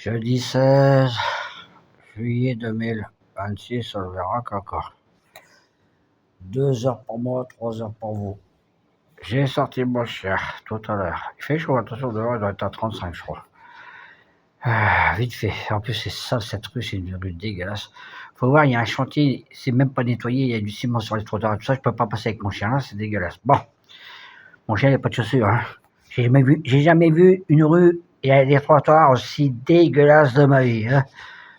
Jeudi 16 juillet 2026, on verra qu'encore. 2 heures pour moi, 3 heures pour vous. J'ai sorti mon chien tout à l'heure. Il fait chaud, attention, dehors, il doit être à 35, je crois. Vite fait. En plus, c'est sale cette rue, c'est une rue dégueulasse. Faut voir, il y a un chantier, c'est même pas nettoyé, il y a du ciment sur les trottoirs, tout ça, je peux pas passer avec mon chien là, c'est dégueulasse. Bon, mon chien, il n'a pas de chaussures, hein. J'ai jamais vu une rue et des trottoirs aussi dégueulasses de ma vie, hein.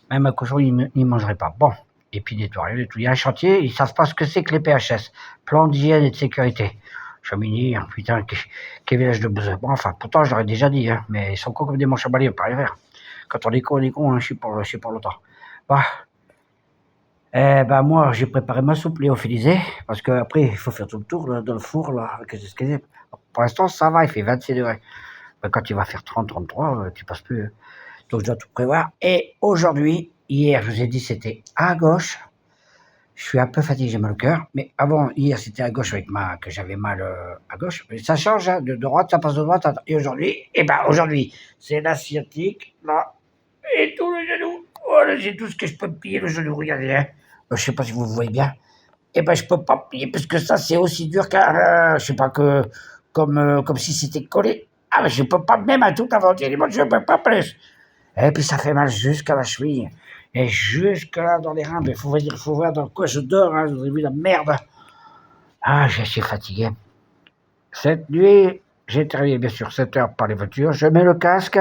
Même un cochon, il ne mangerait pas. Bon, et puis nettoyer et tout. Il y a un chantier, ils savent pas ce que c'est que les PHS, plan d'hygiène et de sécurité. Chamini, putain, quel village de besoin. Bon, enfin, pourtant, je leur ai déjà dit, hein, mais ils sont cons comme des manches à balai, on peut rien faire. Quand on est con, hein, je suis pour longtemps. Bah, moi, j'ai préparé ma soupe lyophilisée, parce qu'après, il faut faire tout le tour, là, dans le four, là, qu'est-ce que c'est. Pour l'instant, ça va, il fait 26 degrés. Mais quand il va faire 30, 33, tu passes plus. Donc, je dois tout prévoir. Et aujourd'hui, hier, je vous ai dit, c'était à gauche. Je suis un peu fatigué, j'ai mal au cœur. Mais avant, hier, c'était à gauche que j'avais mal à gauche. Mais ça change, hein, de droite, ça passe de droite. Et aujourd'hui, aujourd'hui, c'est la sciatique, là. Et tout le genou. Voilà, j'ai tout ce que je peux plier le genou, regardez, hein. Je sais pas si vous voyez bien. Je peux pas plier, parce que ça, c'est aussi dur qu'un, je sais pas, comme si c'était collé. Ah, mais je peux pas, même à tout inventer, je peux pas plus. Et puis ça fait mal jusqu'à la cheville. Et jusque là dans les reins. Mais faut voir dans quoi je dors, hein. Vous avez vu la merde. Ah, je suis fatigué. Cette nuit, j'ai été réveillé bien sûr 7 heures par les voitures. Je mets le casque.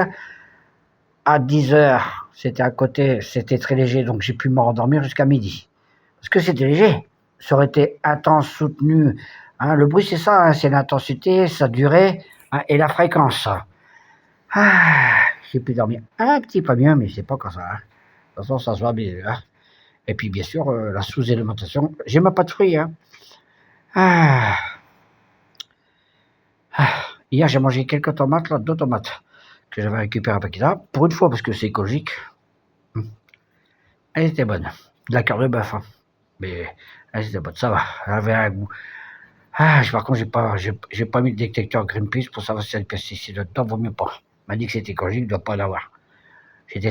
À 10 heures, c'était à côté, c'était très léger, donc j'ai pu me rendormir jusqu'à midi. Parce que c'était léger. Ça aurait été intense, soutenu. Hein, le bruit, c'est ça, hein, c'est l'intensité, sa durée, hein, et la fréquence. Ah, j'ai pu dormir un petit peu mieux, mais c'est pas comme ça. Hein. De toute façon, ça se voit bien. Hein. Et puis, bien sûr, la sous-alimentation. J'ai même pas de fruits. Hein. Ah. Hier, j'ai mangé quelques tomates, là, 2 tomates, que j'avais récupérées à Paquita. Pour une fois, parce que c'est écologique. Elles étaient bonnes. De la cœur de bœuf. Hein. Mais elles étaient bonnes, ça va. Elles avaient un goût. Par contre, j'ai pas mis de détecteur Greenpeace pour savoir s'il y a des pesticides dedans. Vaut mieux pas. On m'a dit que c'était écologique, il ne doit pas l'avoir. Je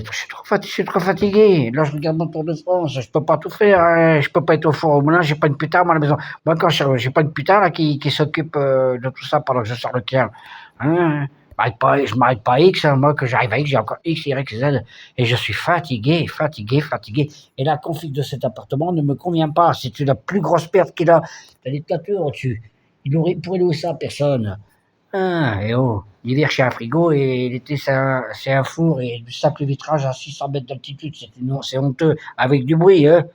suis trop fatigué. Là, je regarde mon Tour de France. Je peux pas tout faire. Hein. Je peux pas être au four au moulin. J'ai pas une putain, moi, à la maison. Moi, quand j'ai pas une putain, là, qui s'occupe de tout ça pendant que je sors le tien. Hein. Je m'arrête pas à X. Hein. Moi, que j'arrive à X, j'ai encore X, Y, Z. Et je suis fatigué. Et la config de cet appartement ne me convient pas. C'est la plus grosse perte qu'il a. T'as des toitures au-dessus. Pourrait louer ça à personne. Et oh, l'hiver c'est un frigo et l'été c'est un four et du simple vitrage à 600 mètres d'altitude, c'est honteux, avec du bruit, hein.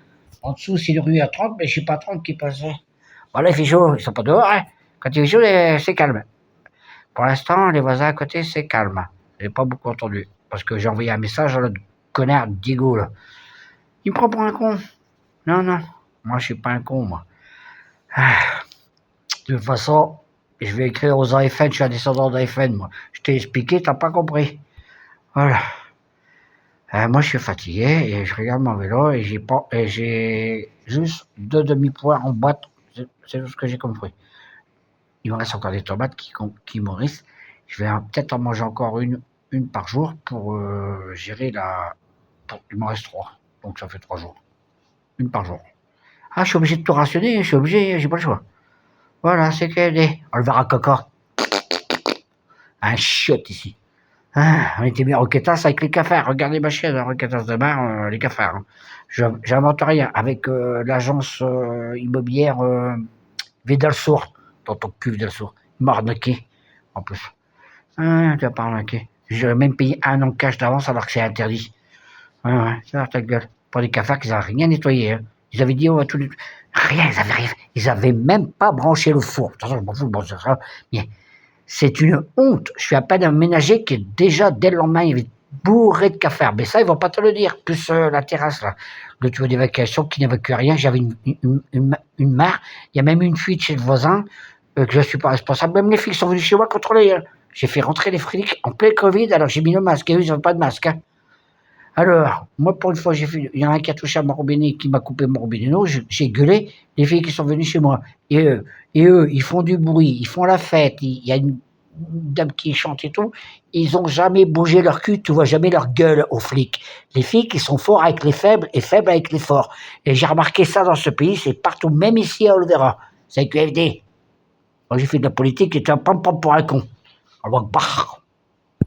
En dessous c'est une rue à 30, mais je suis pas 30 qui passait. Voilà, il fait chaud, ils sont pas dehors, hein. Quand il fait chaud, c'est calme. Pour l'instant, les voisins à côté, c'est calme. J'ai pas beaucoup entendu, parce que j'ai envoyé un message à l'autre connard Diego, là. Il me prend pour un con. Non, moi je suis pas un con, moi. De toute façon, je vais écrire aux AFN, je suis un descendant d'AFN, moi. Je t'ai expliqué, t'as pas compris. Voilà. Moi, je suis fatigué et je regarde mon vélo et j'ai juste 2 demi-poires en boîte. C'est tout ce que j'ai compris. Il me reste encore des tomates qui me restent. Je vais peut-être en manger encore une par jour pour gérer il m'en reste 3. Donc ça fait 3 jours. Une par jour. Je suis obligé de tout rationner, j'ai pas le choix. Voilà, c'est qu'elle est. On le verra coco. Un chiotte ici. On était bien Roquetas avec les cafards. Regardez ma chaise, Roquetas de Bar, les cafards. Hein. J'invente rien. Avec l'agence immobilière Vidal-Sour, dans ton cul Vidal-Sour. Il m'a arnaqué, en plus. Tu vas pas arnaqué. J'aurais même payé 1 an de cash d'avance alors que c'est interdit. Ouais, ça va ta gueule. Pour les cafards qu'ils n'avaient rien nettoyé. Hein. Ils avaient dit, rien, ils avaient même pas branché le four. De toute façon, je m'en fous, bon, ça. Mais c'est une honte. Je suis à peine un ménager qui est déjà, dès le lendemain, il est bourré de cafards. Mais ça, ils vont pas te le dire. Plus la terrasse, là. Le tuyau d'évacuation qui n'évacue rien. J'avais une mare. Il y a même une fuite chez le voisin que je suis pas responsable. Même les flics sont venus chez moi contrôler. Hein. J'ai fait rentrer les flics en plein Covid, alors j'ai mis le masque. Et eux, ils n'avaient pas de masque. Hein. Alors, moi, pour une fois, il y en a un qui a touché à mon robinet, qui m'a coupé mon robinet. Non, j'ai gueulé les filles qui sont venues chez moi. Et eux, ils font du bruit, ils font la fête. Il y a une une dame qui chante et tout, ils ont jamais bougé leur cul, tu vois jamais leur gueule aux flics. Les flics, ils sont forts avec les faibles et faibles avec les forts. Et j'ai remarqué ça dans ce pays, c'est partout, même ici à Olvera. C'est avec UFD. Moi, j'ai fait de la politique et tu vas pas me prendre pour un con. Allah Akbar.